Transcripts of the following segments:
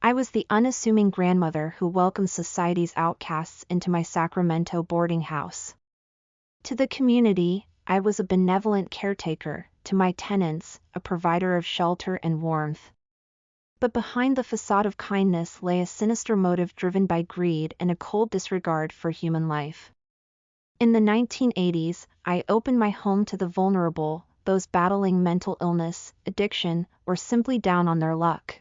I was the unassuming grandmother who welcomed society's outcasts into my Sacramento boarding house. To the community, I was a benevolent caretaker, to my tenants, a provider of shelter and warmth. But behind the facade of kindness lay a sinister motive driven by greed and a cold disregard for human life. In the 1980s, I opened my home to the vulnerable, those battling mental illness, addiction, or simply down on their luck.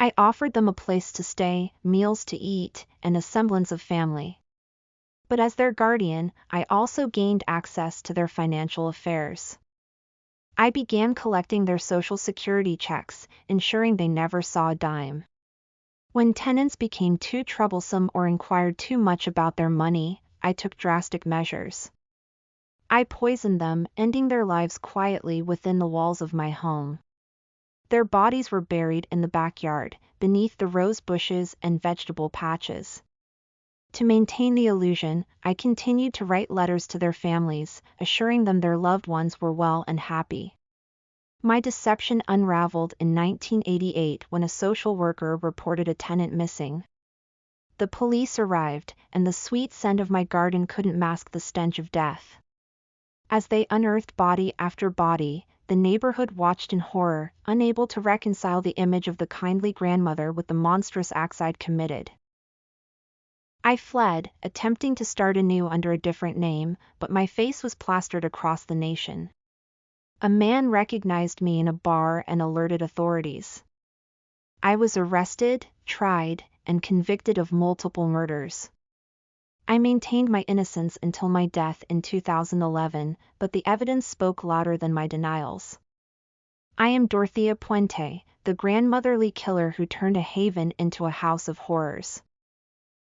I offered them a place to stay, meals to eat, and a semblance of family. But as their guardian, I also gained access to their financial affairs. I began collecting their Social Security checks, ensuring they never saw a dime. When tenants became too troublesome or inquired too much about their money, I took drastic measures. I poisoned them, ending their lives quietly within the walls of my home. Their bodies were buried in the backyard, beneath the rose bushes and vegetable patches. To maintain the illusion, I continued to write letters to their families, assuring them their loved ones were well and happy. My deception unraveled in 1988 when a social worker reported a tenant missing. The police arrived, and the sweet scent of my garden couldn't mask the stench of death. As they unearthed body after body, the neighborhood watched in horror, unable to reconcile the image of the kindly grandmother with the monstrous acts I'd committed. I fled, attempting to start anew under a different name, but my face was plastered across the nation. A man recognized me in a bar and alerted authorities. I was arrested, tried, and convicted of multiple murders. I maintained my innocence until my death in 2011, but the evidence spoke louder than my denials. I am Dorothea Puente, the grandmotherly killer who turned a haven into a house of horrors.